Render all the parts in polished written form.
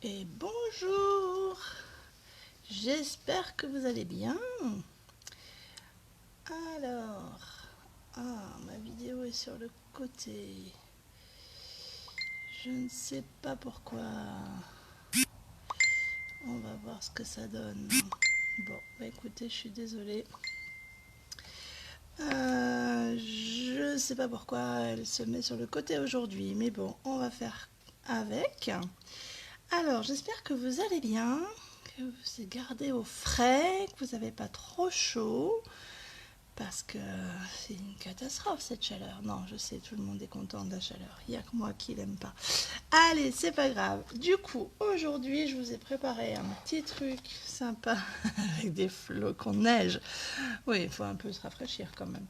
Et bonjour, j'espère que vous allez bien. Alors, ma vidéo est sur le côté. Je ne sais pas pourquoi. On va voir ce que ça donne. Bon, écoutez, je suis désolée. Je ne sais pas pourquoi elle se met sur le côté aujourd'hui, mais bon, on va faire avec. Alors, j'espère que vous allez bien, que vous êtes gardé au frais, que vous n'avez pas trop chaud, parce que c'est une catastrophe cette chaleur. Non, je sais, tout le monde est content de la chaleur. Il n'y a que moi qui l'aime pas. Allez, c'est pas grave. Du coup, aujourd'hui, je vous ai préparé un petit truc sympa avec des flocons de neige. Oui, il faut un peu se rafraîchir quand même.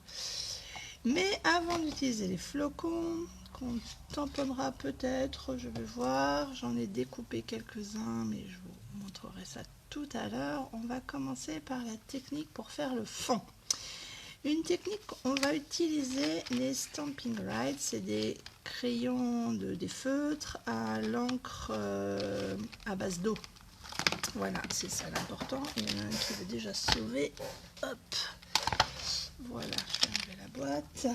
Mais avant d'utiliser les flocons, qu'on tamponnera peut-être, je vais voir. J'en ai découpé quelques-uns, mais je vous montrerai ça tout à l'heure. On va commencer par la technique pour faire le fond. Une technique, on va utiliser les Stampin' Rite, c'est des crayons, des feutres à l'encre à base d'eau. Voilà, c'est ça l'important. Il y en a un qui veut déjà se sauver. Hop, voilà, je vais enlever la boîte.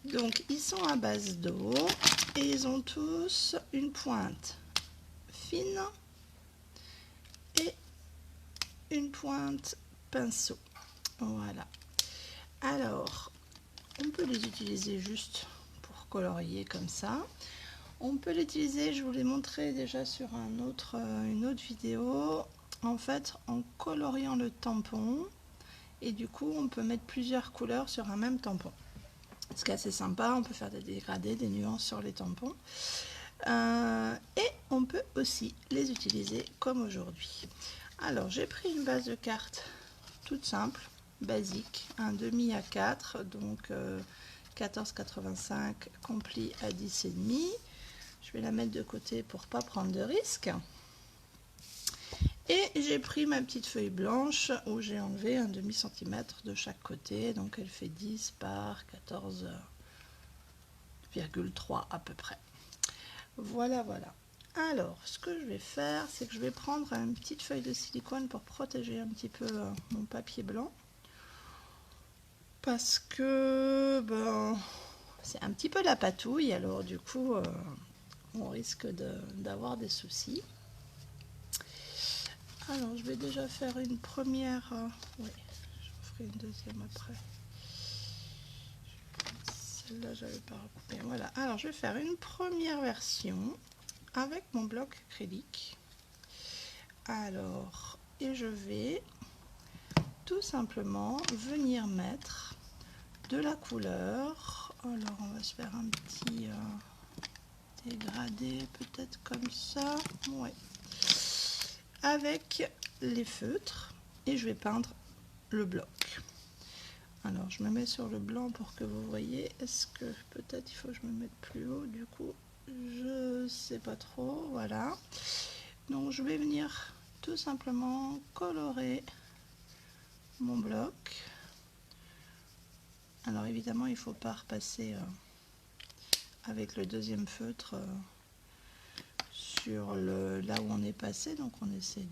Donc, ils sont à base d'eau et ils ont tous une pointe fine et une pointe pinceau. Voilà. Alors, on peut les utiliser juste pour colorier comme ça. On peut l'utiliser, je vous l'ai montré déjà sur une autre vidéo, en fait en coloriant le tampon, et du coup on peut mettre plusieurs couleurs sur un même tampon. Ce qui est assez sympa, on peut faire des dégradés, des nuances sur les tampons. Et on peut aussi les utiliser comme aujourd'hui. Alors j'ai pris une base de cartes toute simple, basique, un demi à 4, donc 14,85 compli à 10,5. Je vais la mettre de côté pour pas prendre de risques. Et j'ai pris ma petite feuille blanche où j'ai enlevé un demi-centimètre de chaque côté. Donc elle fait 10 par 14,3 à peu près. Voilà, voilà. Alors, ce que je vais faire, c'est que je vais prendre une petite feuille de silicone pour protéger un petit peu mon papier blanc. Parce que c'est un petit peu la patouille, alors du coup, on risque d'avoir des soucis. Alors, je vais déjà faire une première. Oui, je ferai une deuxième après. Celle-là, j'avais pas recoupé. Voilà. Alors, je vais faire une première version avec mon bloc acrylique. Alors, et je vais tout simplement venir mettre de la couleur. Alors, on va se faire un petit dégradé, peut-être comme ça. Ouais. Avec les feutres, et je vais peindre le bloc. Alors je me mets sur le blanc pour que vous voyez. Est-ce que peut-être il faut que je me mette plus haut, du coup je sais pas trop. Voilà, donc je vais venir tout simplement colorer mon bloc. Alors évidemment il faut pas repasser avec le deuxième feutre sur là où on est passé, donc on essaie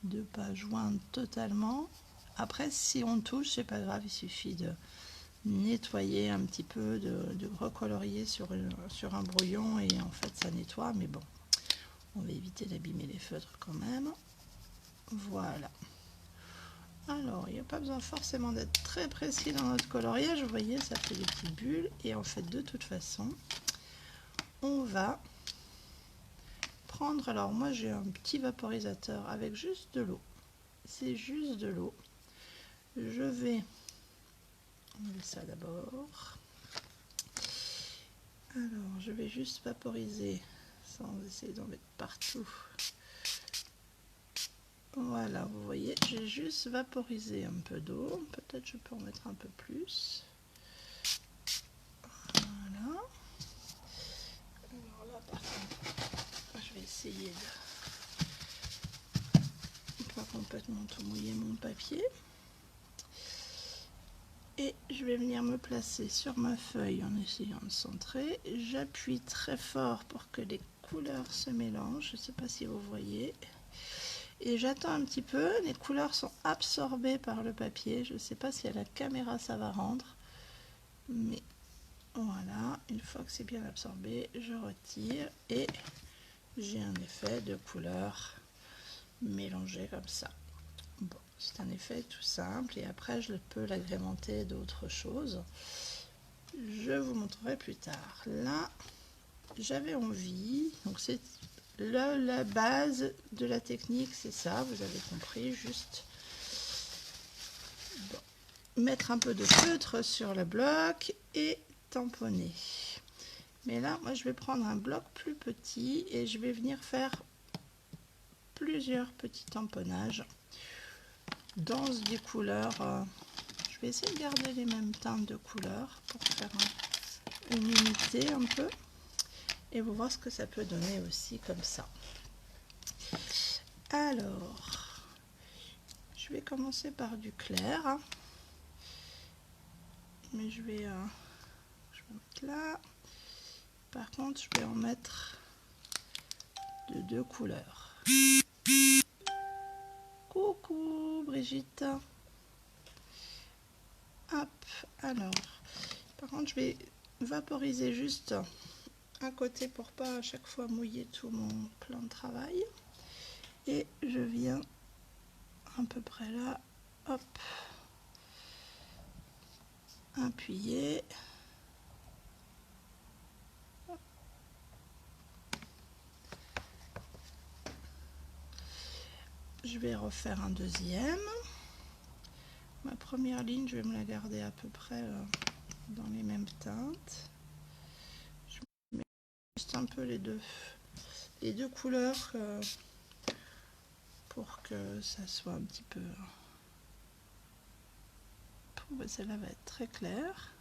de pas joindre totalement. Après, si on touche, c'est pas grave, il suffit de nettoyer un petit peu, de recolorier sur un brouillon, et en fait ça nettoie, mais bon, on va éviter d'abîmer les feutres quand même. Voilà. Alors, il n'y a pas besoin forcément d'être très précis dans notre coloriage, vous voyez, ça fait des petites bulles, et en fait, de toute façon, on va prendre, alors moi j'ai un petit vaporisateur avec juste de l'eau, c'est juste de l'eau. Je vais enlever ça d'abord. Alors, je vais juste vaporiser sans essayer d'en mettre partout. Voilà, vous voyez, j'ai juste vaporisé un peu d'eau. Peut-être je peux en mettre un peu plus. Voilà. Alors là, par contre, je vais essayer de pas complètement tout mouiller mon papier. Et je vais venir me placer sur ma feuille en essayant de centrer. J'appuie très fort pour que les couleurs se mélangent, je ne sais pas si vous voyez. Et j'attends un petit peu, les couleurs sont absorbées par le papier, je ne sais pas si à la caméra ça va rendre, mais voilà, une fois que c'est bien absorbé, je retire et j'ai un effet de couleurs mélangées comme ça. Bon, c'est un effet tout simple et après je peux l'agrémenter d'autres choses. Je vous montrerai plus tard. Là, j'avais envie, donc c'est la base de la technique, c'est ça, vous avez compris, juste mettre un peu de feutre sur le bloc et tamponner. Mais là, moi, je vais prendre un bloc plus petit et je vais venir faire plusieurs petits tamponnages dans des couleurs. Je vais essayer de garder les mêmes teintes de couleurs pour faire une unité un peu. Et vous voir ce que ça peut donner aussi comme ça. Alors, je vais commencer par du clair. Mais je vais mettre là. Par contre, je vais en mettre de 2 couleurs. Coucou Brigitte. Hop, alors. Par contre, je vais vaporiser juste un côté pour pas à chaque fois mouiller tout mon plan de travail. Et je viens à peu près là, hop, appuyer. Je vais refaire un deuxième. Ma première ligne, je vais me la garder à peu près dans les mêmes teintes. Je mets juste un peu les deux couleurs pour que ça soit un petit peu... Celle-là va être très claire.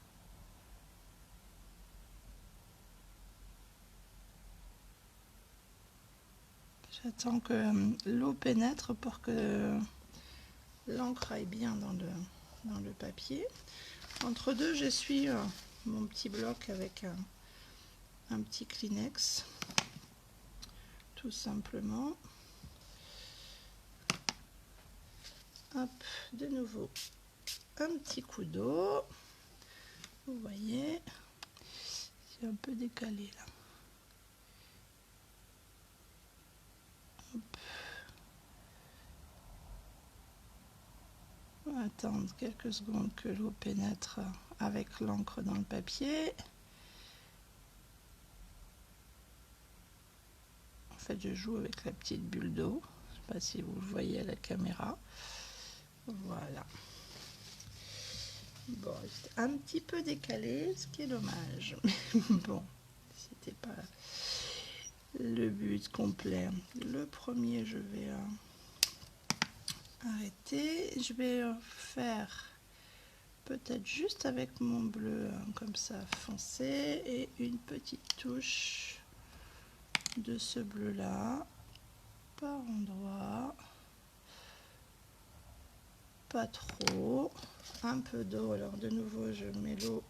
J'attends que l'eau pénètre pour que l'encre aille bien dans le papier. Entre deux, j'essuie mon petit bloc avec un petit Kleenex, tout simplement. Hop, de nouveau, un petit coup d'eau. Vous voyez, c'est un peu décalé là. Hop. On va attendre quelques secondes que l'eau pénètre avec l'encre dans le papier. En fait, je joue avec la petite bulle d'eau. Je ne sais pas si vous le voyez à la caméra. Voilà. Bon, c'est un petit peu décalé, ce qui est dommage. Bon, c'était pas le but complet. Le premier, je vais arrêter. Je vais faire peut-être juste avec mon bleu comme ça foncé et une petite touche de ce bleu là par endroit, pas trop, un peu d'eau. Alors de nouveau je mets l'eau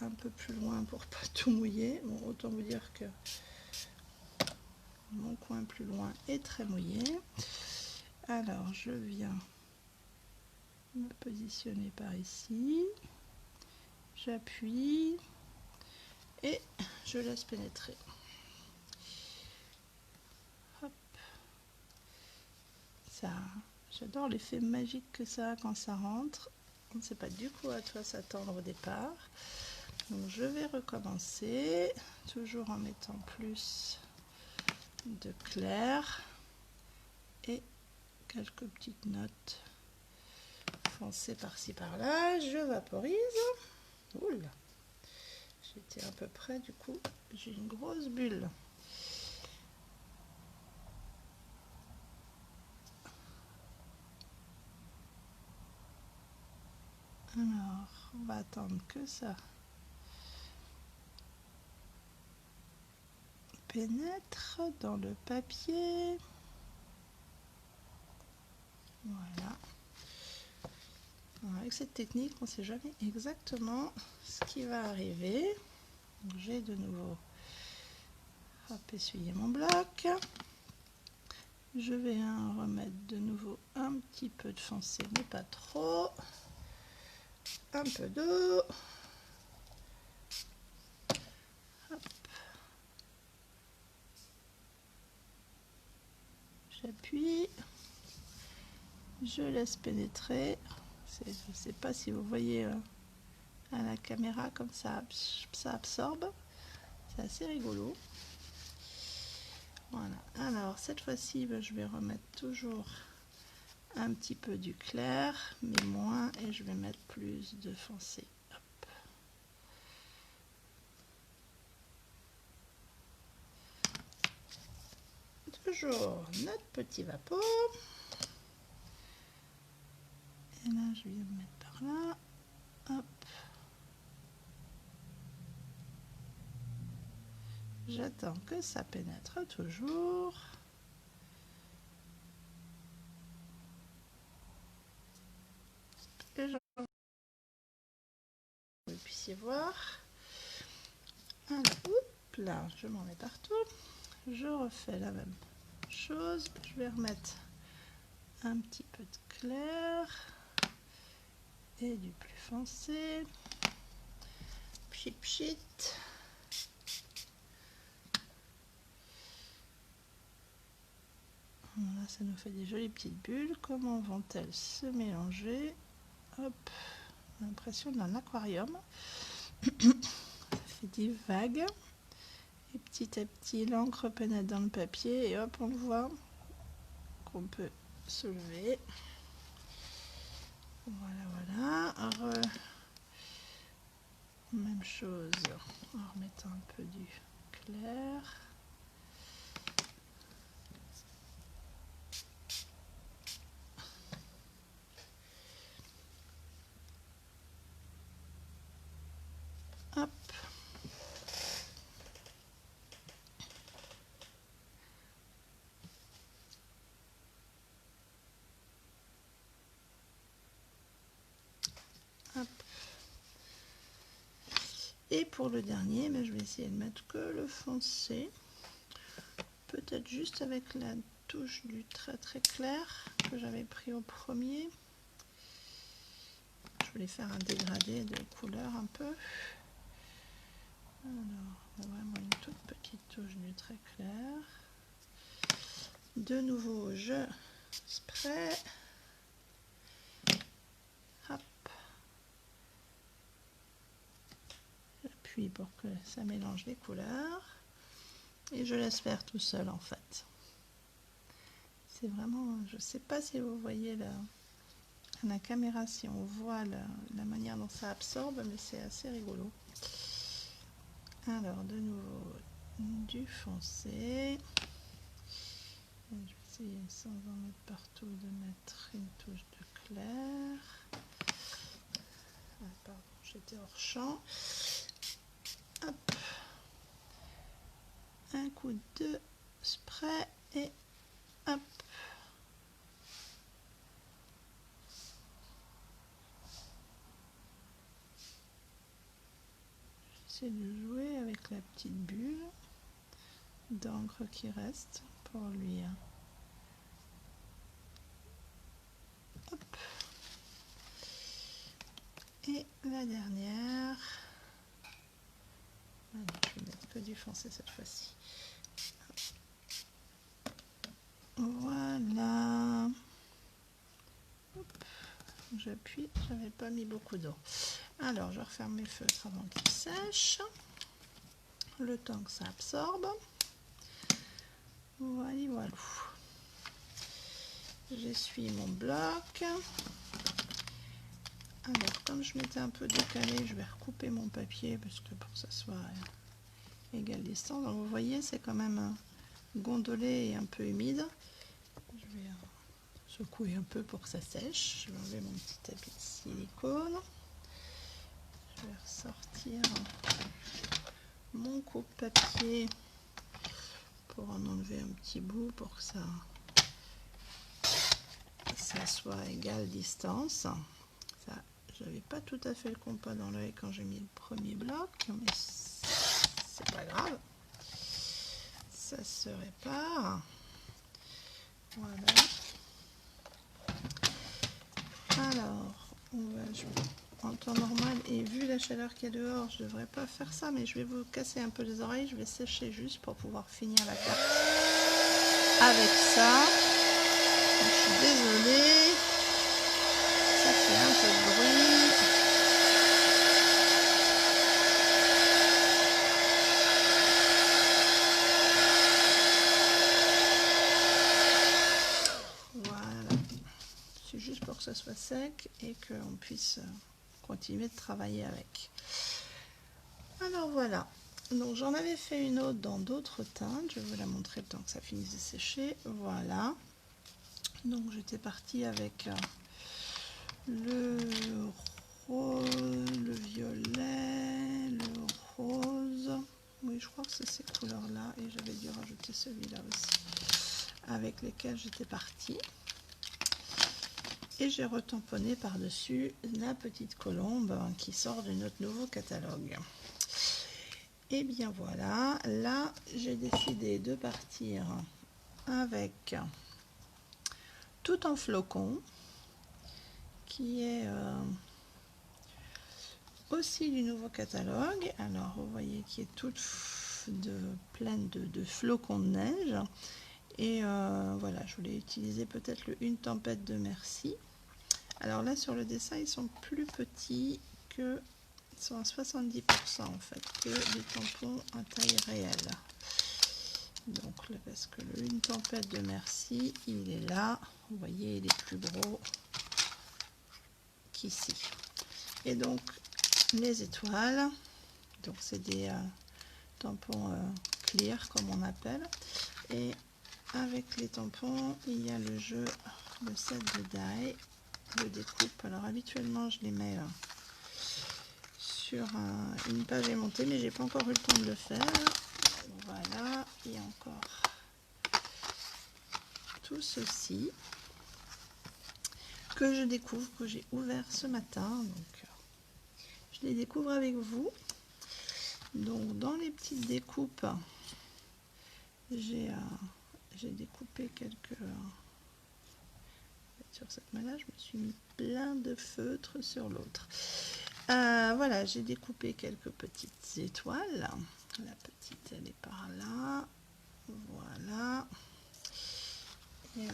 un peu plus loin pour pas tout mouiller. Bon, autant vous dire que mon coin plus loin est très mouillé. Alors je viens me positionner par ici, j'appuie et je laisse pénétrer. Hop. Ça, j'adore l'effet magique que ça a quand ça rentre. On ne sait pas du coup à quoi s'attendre au départ. Donc je vais recommencer, toujours en mettant plus de clair et quelques petites notes foncées par-ci par-là. Je vaporise. Oula, j'étais à peu près, du coup, j'ai une grosse bulle. Alors, on va attendre que ça pénètre dans le papier. Voilà. Alors, avec cette technique, on ne sait jamais exactement ce qui va arriver. J'ai de nouveau Hop, essuyer mon bloc. Je vais remettre de nouveau un petit peu de foncé, mais pas trop. Un peu d'eau. J'appuie. Je laisse pénétrer. Je ne sais pas si vous voyez à la caméra comme ça absorbe. C'est assez rigolo. Voilà. Alors cette fois-ci, je vais remettre toujours un petit peu du clair, mais moins, et je vais mettre plus de foncé. Hop. Toujours notre petit vapeau. Et là, je vais le mettre par là. Hop. J'attends que ça pénètre toujours. Et vous puissiez voir. Alors, hop, là, je m'en mets partout. Je refais la même chose. Je vais remettre un petit peu de clair et du plus foncé. Pchit pchit. Voilà, ça nous fait des jolies petites bulles. Comment vont-elles se mélanger? Hop, l'impression d'un aquarium. Ça fait des vagues. Et petit à petit, l'encre pénètre dans le papier et hop, on le voit qu'on peut se lever. Voilà, voilà. Même chose en remettant un peu du clair. Hop. Hop. Et pour le dernier, je vais essayer de mettre que le foncé. Peut-être juste avec la touche du très très clair que j'avais pris au premier. Je voulais faire un dégradé de couleur un peu. Alors, vraiment une toute petite touche du très clair. De nouveau, je spray. Hop. J'appuie pour que ça mélange les couleurs. Et je laisse faire tout seul en fait. C'est vraiment, je ne sais pas si vous voyez la caméra, si on voit la manière dont ça absorbe, mais c'est assez rigolo. Alors de nouveau du foncé. Je vais essayer sans en mettre partout de mettre une touche de clair. Ah, pardon, j'étais hors champ. Hop. Un coup de spray et hop. J'essaie de jouer avec la petite bulle d'encre qui reste pour lui. Hop. Et la dernière. Allez, je vais mettre que du foncé cette fois-ci. Voilà. J'appuie, j'avais pas mis beaucoup d'eau. Alors, je referme mes feutres avant qu'ils sèchent. Le temps que ça absorbe. Voilà, voilà. J'essuie mon bloc. Alors, comme je m'étais un peu décalé, je vais recouper mon papier parce que pour que ça soit égale distance. Donc, vous voyez, c'est quand même gondolé et un peu humide. Je vais secouer un peu pour que ça sèche. Je vais enlever mon petit tapis de silicone. Je vais ressortir mon coupe-papier pour en enlever un petit bout pour que ça soit égale distance. Ça, j'avais pas tout à fait le compas dans l'œil quand j'ai mis le premier bloc, mais c'est pas grave. ça se répare. Voilà. Alors, on va jouer en temps normal et vu la chaleur qu'il y a dehors, je devrais pas faire ça, mais je vais vous casser un peu les oreilles. Je vais sécher juste pour pouvoir finir la carte avec ça. Je suis désolée, ça fait un peu de bruit. Voilà, c'est juste pour que ça soit sec et qu'on puisse continuer de travailler avec. Alors voilà, donc j'en avais fait une autre dans d'autres teintes, je vais vous la montrer le temps que ça finisse de sécher. Voilà, donc j'étais partie avec le rose, le violet, le rose, oui je crois que c'est ces couleurs là, et j'avais dû rajouter celui-là aussi, avec lesquels j'étais partie. Et j'ai retamponné par-dessus la petite colombe qui sort de notre nouveau catalogue. Et bien voilà, là j'ai décidé de partir avec Tout en flocons, qui est aussi du nouveau catalogue. Alors vous voyez qui est toute pleine de flocons de neige. Et voilà, je voulais utiliser peut-être le Une tempête de Merci. Alors là sur le dessin ils sont plus petits que, ils sont à 70% en fait, que des tampons à taille réelle. Donc là, parce que le Une tempête de Merci, il est là, vous voyez il est plus gros qu'ici. Et donc les étoiles, donc c'est des tampons clear comme on appelle, et avec les tampons il y a le jeu, le set de die, de découpe. Alors habituellement je les mets sur une page aimantée, mais j'ai pas encore eu le temps de le faire. Voilà, et encore tout ceci que je découvre, que j'ai ouvert ce matin, donc je les découvre avec vous. Donc dans les petites découpes, j'ai découpé quelques, sur cette main-là je me suis mis plein de feutres sur l'autre. Voilà, j'ai découpé quelques petites étoiles. La petite elle est par là, voilà, et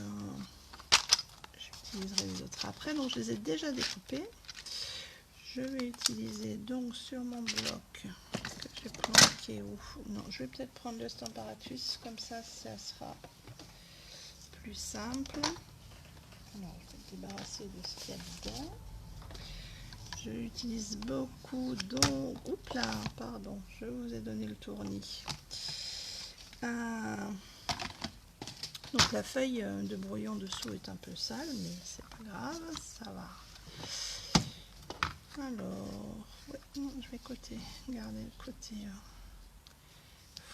j'utiliserai les autres après. Donc je les ai déjà découpées. Je vais utiliser donc sur mon bloc que j'ai planqué où, non, je vais peut-être prendre le Stamparatus, comme ça sera plus simple. Alors je vais me débarrasser de ce qu'il y a dedans. Je utilise beaucoup, donc, oups là, pardon, je vous ai donné le tournis. Donc la feuille de brouillon dessous est un peu sale, mais c'est pas grave, ça va. Alors, ouais, non, je vais garder le côté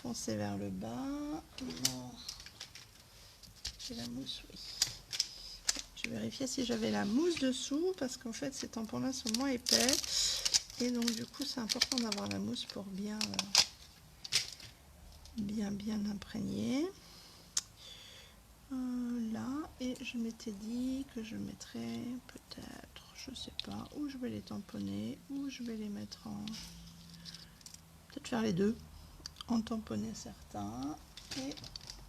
foncé vers le bas. Non, j'ai la mousse, oui. Je vérifiais si j'avais la mousse dessous, parce qu'en fait ces tampons là sont moins épais, et donc du coup c'est important d'avoir la mousse pour bien imprégner. Là, et je m'étais dit que je mettrais peut-être, je sais pas, où je vais les tamponner, ou je vais les mettre en, peut-être faire les deux, en tamponner certains et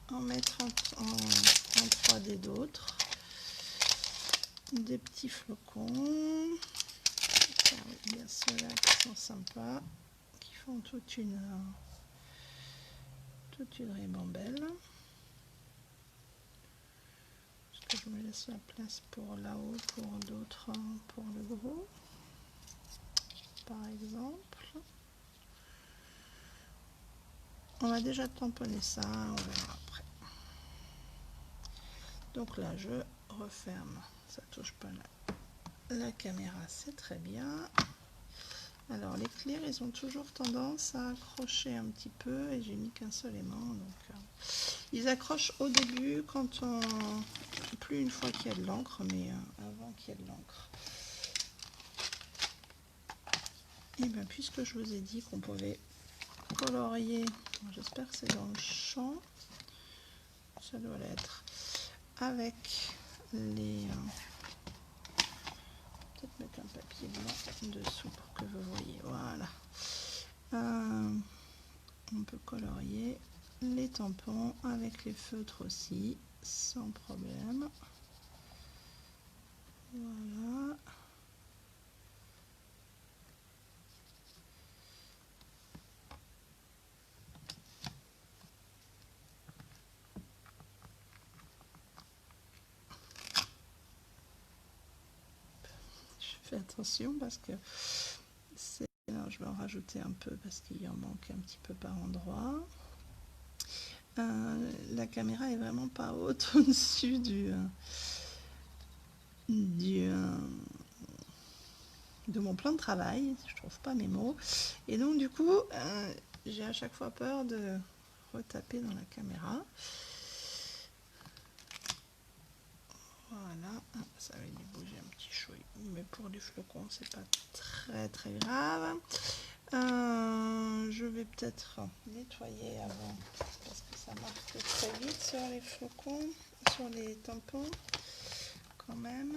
en mettre en 3D d'autres. Des petits flocons. Ah oui, il y a ceux-là qui sont sympas, qui font toute une ribambelle. Est-ce que je me laisse la place pour là-haut, pour d'autres, pour le gros, par exemple. On va déjà tamponner ça, on verra après. Donc là, je referme, ça touche pas la caméra, c'est très bien. Alors les clears, ils ont toujours tendance à accrocher un petit peu, et j'ai mis qu'un seul aimant, donc ils accrochent au début, quand on, plus une fois qu'il y a de l'encre, mais avant qu'il y ait de l'encre. Et bien puisque je vous ai dit qu'on pouvait colorier, j'espère que c'est dans le champ, ça doit l'être, avec les... peut-être mettre un papier blanc dessous pour que vous voyez, voilà. On peut colorier les tampons avec les feutres aussi, sans problème. Voilà. Je fais attention parce que c'est... Alors, je vais en rajouter un peu parce qu'il y en manque un petit peu par endroit. La caméra est vraiment pas haute au-dessus de mon plan de travail, je trouve pas mes mots, et donc du coup j'ai à chaque fois peur de retaper dans la caméra. Voilà, ça va lui bouger un petit chouille, mais pour du flocon c'est pas très grave. Je vais peut-être nettoyer avant parce que ça marque très vite sur les flocons, sur les tampons quand même.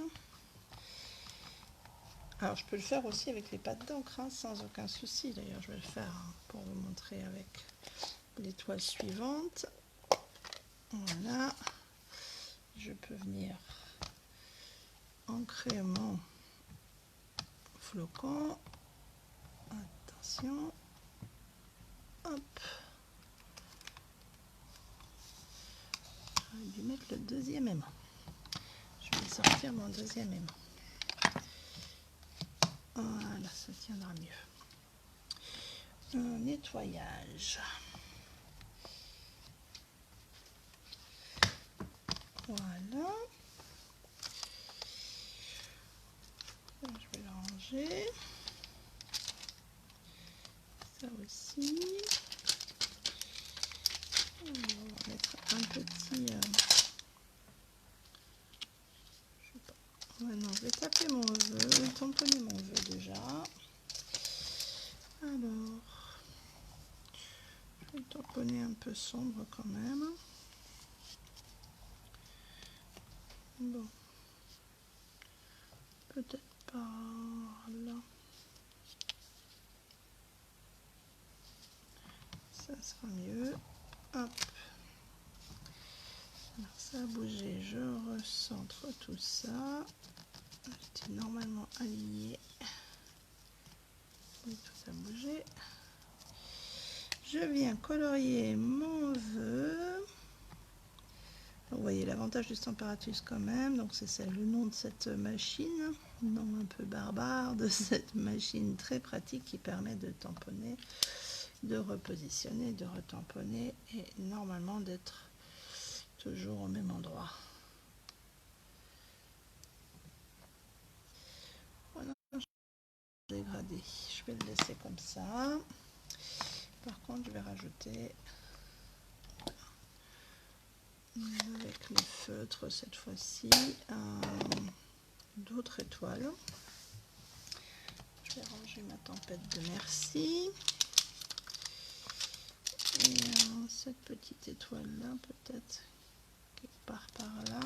Alors je peux le faire aussi avec les pâtes d'encre, hein, sans aucun souci. D'ailleurs je vais le faire pour vous montrer avec l'étoile suivante. Voilà. Je peux venir ancrer mon flocon. Attention. Hop. J'aurais dû mettre le deuxième aimant. Je vais sortir mon deuxième aimant. Voilà, ça tiendra mieux. Un nettoyage. Voilà. Je vais le ranger. Ça aussi. On va mettre un petit... je sais pas. Ouais, non, je vais taper mon vœu, tamponner mon vœu déjà. Alors, je vais tamponner un peu sombre quand même. Bon, peut-être par là. Ça sera mieux. Hop. Alors ça a bougé, je recentre tout ça. C'était normalement aligné. Oui, tout a bougé. Je viens colorier mon vœu. Vous voyez l'avantage du Stamparatus quand même. Donc c'est le nom de cette machine, nom un peu barbare de cette machine très pratique qui permet de tamponner, de repositionner, de retamponner et normalement d'être toujours au même endroit. Voilà, dégradé. Je vais le laisser comme ça. Par contre, je vais rajouter avec les feutres cette fois-ci d'autres étoiles. Je vais ranger ma tempête de merci. Et cette petite étoile là, peut-être quelque part par là.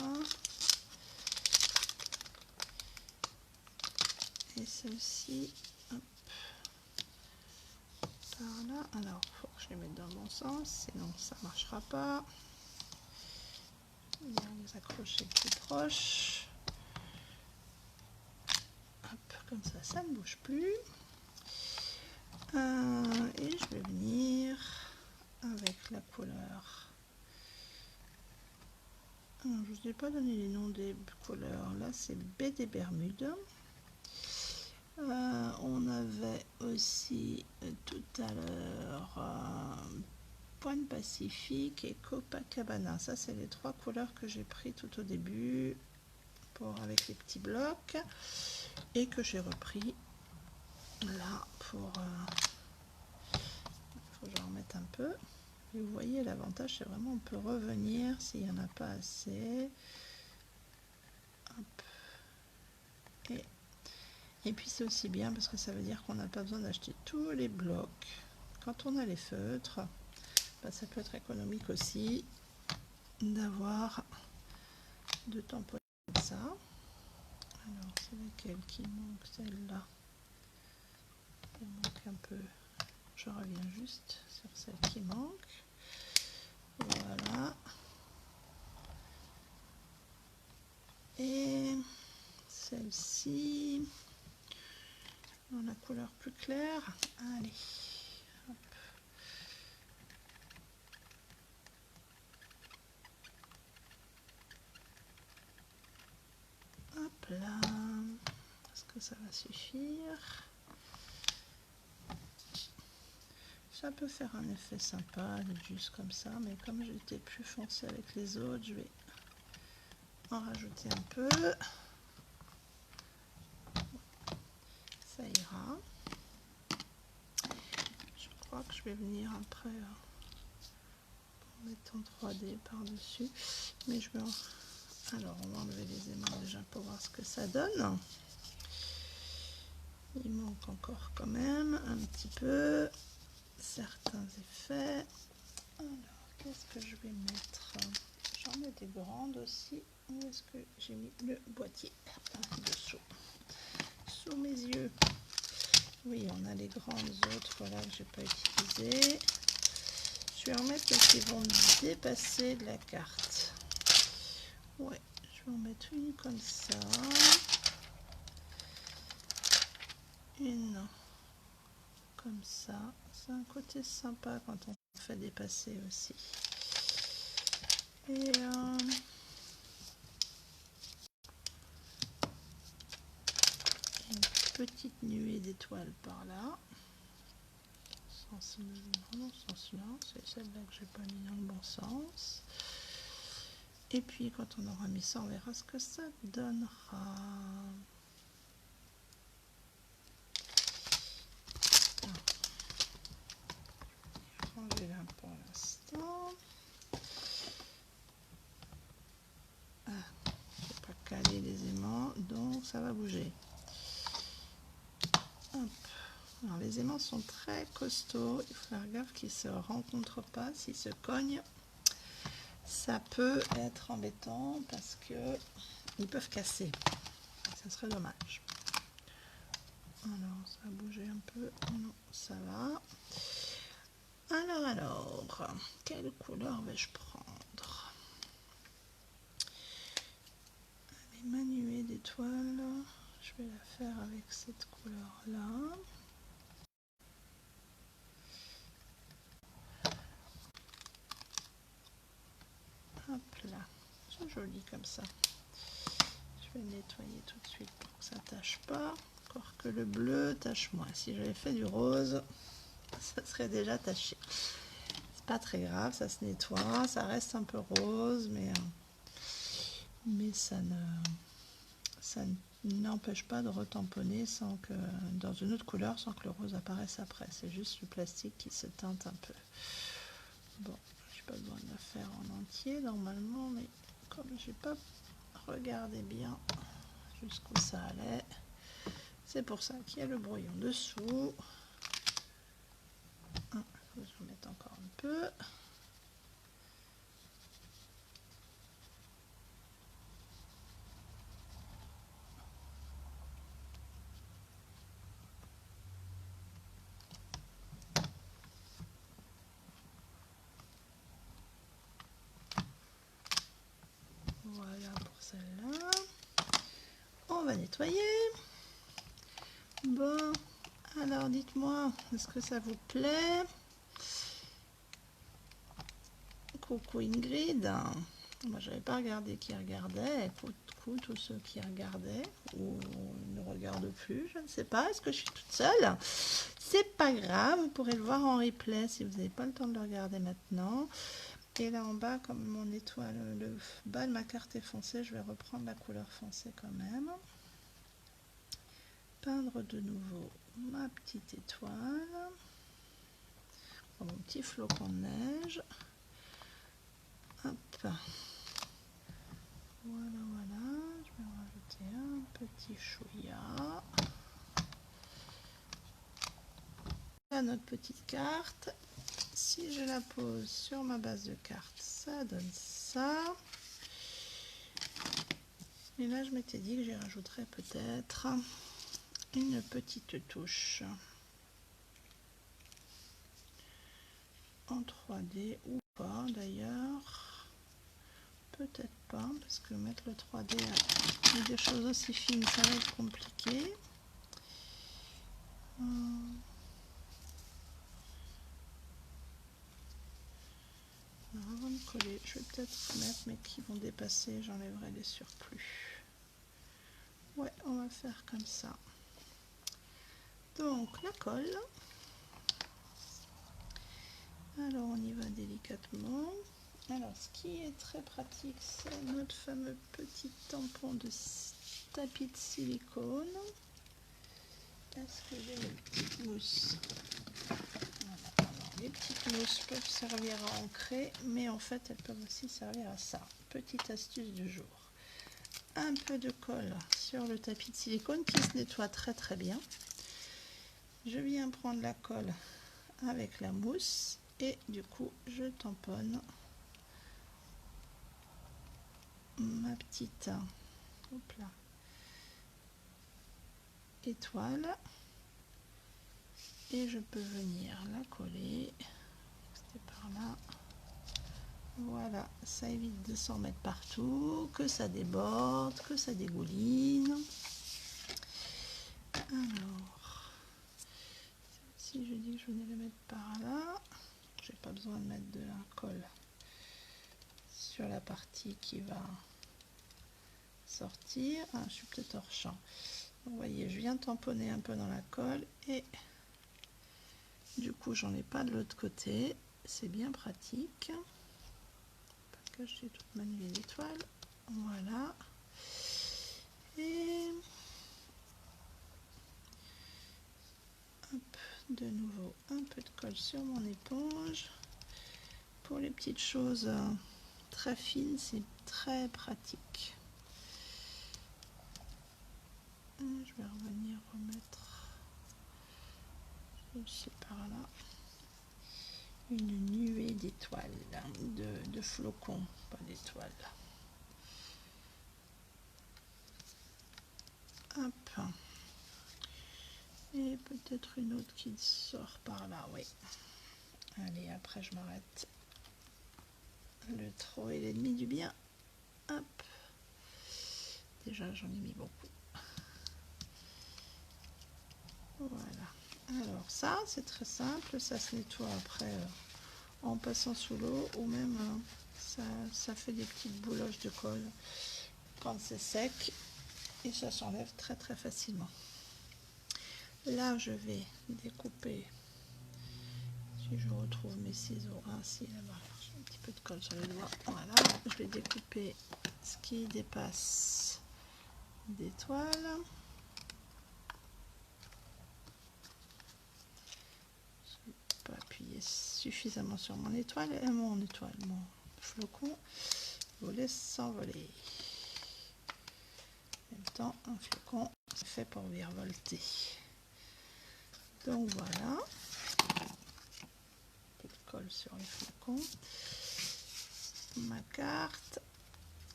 Et celle-ci, hop, par là. Alors, il faut que je les mette dans le bon sens, sinon ça ne marchera pas. Bien les accrocher plus proches. Hop, comme ça ne bouge plus. Et je vais venir avec la couleur. Alors, je ne vous ai pas donné les noms des couleurs. Là, c'est baie des Bermudes. On avait aussi tout à l'heure Pointe Pacifique et Copacabana. Ça, c'est les trois couleurs que j'ai pris tout au début avec les petits blocs et que j'ai repris là pour... il faut que j'en remette un peu. Et vous voyez, l'avantage, c'est vraiment on peut revenir s'il n'y en a pas assez. Hop. Et puis c'est aussi bien parce que ça veut dire qu'on n'a pas besoin d'acheter tous les blocs quand on a les feutres, bah, ça peut être économique aussi d'avoir de tamponner comme ça. Alors c'est laquelle qui manque? Celle-là. Elle manque un peu. Je reviens juste sur celle qui manque. Voilà. Et celle-ci, dans la couleur plus claire. Allez. Hop. Hop là. Est-ce que ça va suffire? Ça peut faire un effet sympa, juste comme ça, mais comme j'étais plus foncé avec les autres, je vais en rajouter un peu. Ça ira. Je crois que je vais venir après mettre en 3D par-dessus. Mais je vais alors on va enlever les aimants déjà pour voir ce que ça donne. Il manque encore quand même un petit peu certains effets. Alors qu'est-ce que je vais mettre? J'en ai des grandes aussi. Où est-ce que j'ai mis le boîtier? Dessous. Sous mes yeux. Oui, on a les grandes autres là que j'ai pas utilisées. Je vais en mettre qui vont dépasser de la carte. Ouais, je vais en mettre une comme ça. Une comme ça. C'est un côté sympa quand on fait dépasser aussi. Et une petite nuée d'étoiles par là. Non, sens là, c'est celle-là que j'ai pas mis dans le bon sens. Et puis quand on aura mis ça, on verra ce que ça donnera. Je vais ranger là pour l'instant. Ah, je vais pas caler les aimants, donc ça va bouger. Hop. Alors les aimants sont très costauds, il faut faire gaffe qu'ils ne se rencontrent pas, s'ils se cognent. Ça peut être embêtant parce que ils peuvent casser. Ça serait dommage. Alors, ça va bouger un peu. Non, ça va. Alors, quelle couleur vais-je prendre? Allez, ma nuée d'étoiles. Je vais la faire avec cette couleur-là. Hop là. C'est joli comme ça. Je vais le nettoyer tout de suite pour que ça ne tâche pas. Encore que le bleu tâche moins. Si j'avais fait du rose, ça serait déjà taché. C'est pas très grave, ça se nettoie. Ça reste un peu rose, mais ça n'empêche pas de retamponner sans que, dans une autre couleur sans que le rose apparaisse après. C'est juste le plastique qui se teinte un peu. Bon, j'ai pas besoin de la faire en entier normalement, mais comme j'ai pas regardé bien jusqu'où ça allait, c'est pour ça qu'il y a le brouillon dessous. Je vais en mettre encore un peu. Voilà pour celle-là. On va nettoyer. Bon, alors dites-moi, est-ce que ça vous plaît? Coucou Ingrid. Moi, j'avais pas regardé qui regardait. Coucou tous ceux qui regardaient ou ne regardent plus. Je ne sais pas. Est-ce que je suis toute seule? C'est pas grave. Vous pourrez le voir en replay si vous n'avez pas le temps de le regarder maintenant. Et là en bas, comme mon étoile, le bas de ma carte est foncé, je vais reprendre la couleur foncée quand même. Peindre de nouveau ma petite étoile. Mon petit flocon de neige. Hop. Voilà, voilà. Je vais rajouter un petit chouïa. notre petite carte. Si je la pose sur ma base de carte, ça donne ça. Et là, je m'étais dit que j'y rajouterais peut-être une petite touche en 3D ou pas d'ailleurs. Peut-être pas, parce que mettre le 3D avec des choses aussi fines, ça va être compliqué. Alors avant de coller, je vais peut-être mettre mes qui vont dépasser, j'enlèverai les surplus. Ouais, on va faire comme ça. Donc la colle. Alors on y va délicatement. Alors ce qui est très pratique, c'est notre fameux petit tampon de tapis de silicone. Est-ce que j'ai mes petites mousses? Voilà. Les petites mousses peuvent servir à ancrer, mais en fait elles peuvent aussi servir à ça. Petite astuce du jour. Un peu de colle sur le tapis de silicone qui se nettoie très très bien. Je viens prendre la colle avec la mousse et du coup je tamponne ma petite étoile et je peux venir la coller. C'était par là. Voilà, ça évite de s'en mettre partout, que ça déborde, que ça dégouline. Alors, si je dis que je venais le mettre par là, j'ai pas besoin de mettre de la colle sur la partie qui va sortir. Ah, je suis peut-être hors champ. Vous voyez, je viens tamponner un peu dans la colle et du coup, j'en ai pas de l'autre côté. C'est bien pratique. Pas cacher toute ma nuée d'étoiles. Voilà. Et hop, de nouveau un peu de colle sur mon éponge. Pour les petites choses très fines, c'est très pratique. Et je vais revenir remettre aussi par là une nuée d'étoiles, de flocons, pas d'étoiles. Hop. Et peut-être une autre qui sort par là, oui. Allez, après je m'arrête. Le trop est l'ennemi du bien. Hop. Déjà j'en ai mis beaucoup. Voilà. Alors ça c'est très simple, ça se nettoie après en passant sous l'eau ou même ça fait des petites bouloches de colle quand c'est sec et ça s'enlève très très facilement. Là je vais découper, si je retrouve mes ciseaux, ainsi là-bas, j'ai un petit peu de colle sur les doigts, voilà, je vais découper ce qui dépasse d'étoiles. Je vais pas appuyer suffisamment sur mon étoile et mon flocon vous laisse s'envoler. En même temps, un flocon c'est fait pour virevolter. Donc voilà, un peu de colle sur les flocons. Ma carte,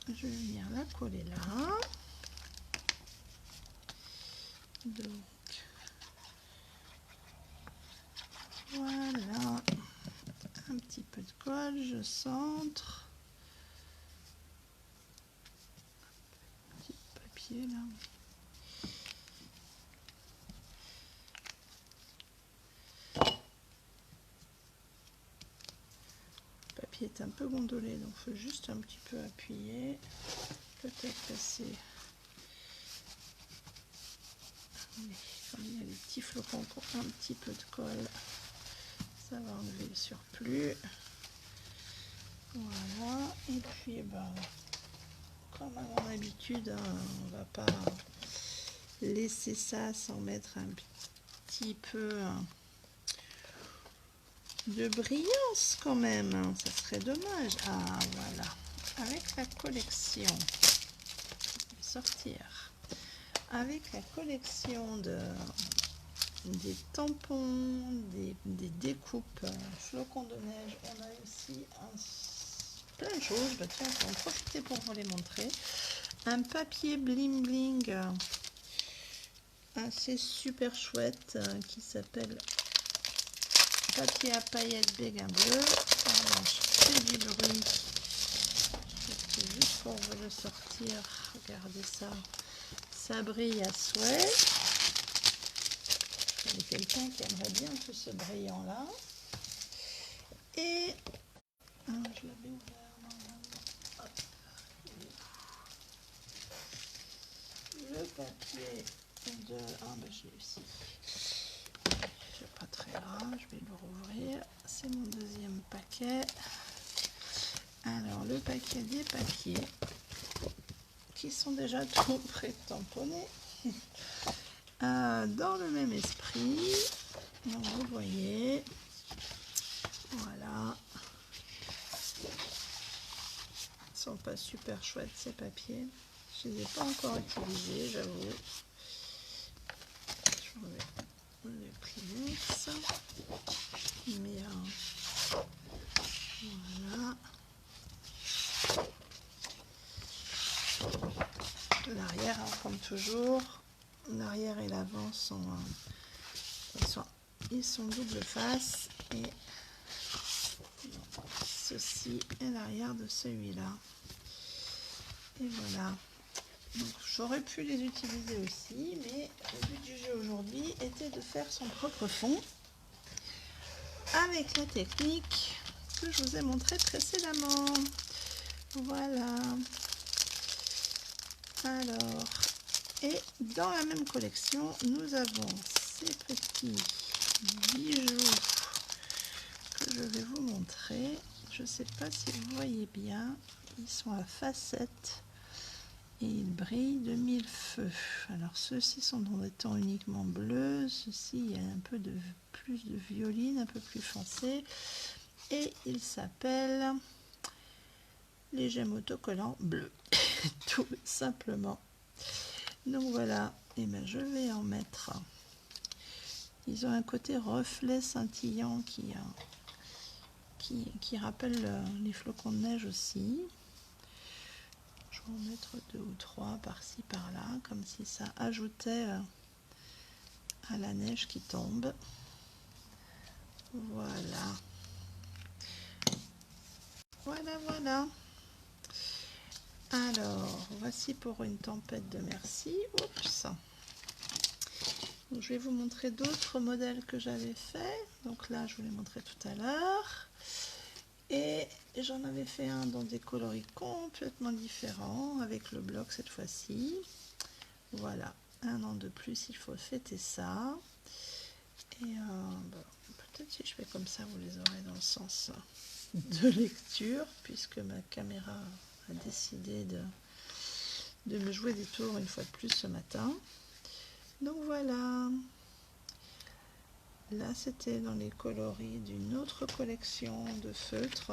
je vais venir la coller là. Donc voilà, un petit peu de colle, je centre. Petit papier là. Le papier est un peu gondolé, donc il faut juste un petit peu appuyer. Peut-être passer. Comme il y a des petits flocons pour un petit peu de colle, ça va enlever le surplus. Voilà, et puis comme à mon habitude, on va pas laisser ça sans mettre un petit peu de brillance quand même, hein. Ça serait dommage. Ah voilà, avec la collection, je vais sortir avec la collection de des tampons, des découpes, flocons de neige. On a aussi plein de choses. Bah, tiens, je vais en profiter pour vous les montrer. Un papier bling bling assez super chouette qui s'appelle papier à paillettes béguin bleu. Alors, je fais du bruit. C'est juste pour vous le sortir. Regardez ça. Ça brille à souhait. Il y a quelqu'un qui aimerait bien tout ce brillant là. Et je l'avais ouvert normalement. Hop. Le papier de... Ah ben je l'ai aussi. C'est pas très grave, je vais le rouvrir. C'est mon deuxième paquet. Alors le paquet des papiers qui sont déjà tout pré-tamponnés. Dans le même esprit. Donc vous voyez. Voilà. Ils sont pas super chouettes ces papiers. Je ne les ai pas encore utilisés, j'avoue. Je vais le Kleenex. Mais voilà. L'arrière, hein, comme toujours. L'arrière et l'avant sont, ils sont double face. Et ceci est l'arrière de celui-là. Et voilà. Donc j'aurais pu les utiliser aussi, mais le but du jeu aujourd'hui était de faire son propre fond avec la technique que je vous ai montrée précédemment. Voilà. Alors, et dans la même collection, nous avons ces petits bijoux que je vais vous montrer. Je ne sais pas si vous voyez bien, ils sont à facettes. Et ils brillent de mille feux. Alors ceux-ci sont dans des tons uniquement bleus. Ceux-ci, il y a un peu de plus de violine, un peu plus foncé. Et ils s'appellent les gemmes autocollants bleus. Tout simplement. Donc voilà. Et bien je vais en mettre. Ils ont un côté reflet scintillant qui rappelle les flocons de neige aussi. Je vais en mettre 2 ou 3 par-ci par-là, comme si ça ajoutait à la neige qui tombe. Voilà. Voilà. Alors, voici pour une tempête de merci. Oups. Donc, je vais vous montrer d'autres modèles que j'avais fait. Donc là, je vous l'ai montré tout à l'heure. Et j'en avais fait un dans des coloris complètement différents, avec le bloc cette fois-ci. Voilà, un an de plus, il faut fêter ça. Et peut-être si je fais comme ça, vous les aurez dans le sens de lecture, puisque ma caméra a décidé de me jouer des tours une fois de plus ce matin. Donc voilà. Là, c'était dans les coloris d'une autre collection de feutres,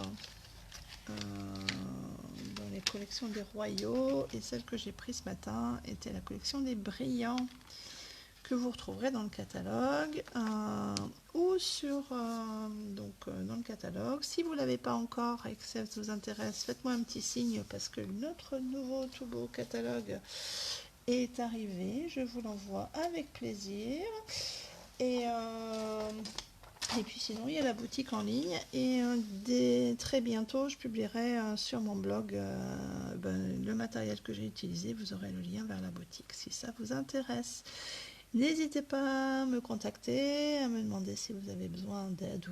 dans les collections des Royaux, et celle que j'ai prise ce matin était la collection des Brillants, que vous retrouverez dans le catalogue ou dans le catalogue. Si vous ne l'avez pas encore et que ça vous intéresse, faites-moi un petit signe parce que notre nouveau tout beau catalogue est arrivé. Je vous l'envoie avec plaisir. Et puis sinon, il y a la boutique en ligne. Et très bientôt, je publierai sur mon blog le matériel que j'ai utilisé. Vous aurez le lien vers la boutique si ça vous intéresse. N'hésitez pas à me contacter, à me demander si vous avez besoin d'aide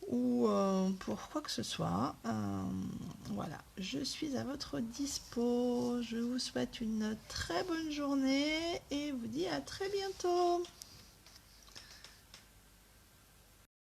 ou pour quoi que ce soit. Voilà, je suis à votre dispo. Je vous souhaite une très bonne journée et vous dis à très bientôt.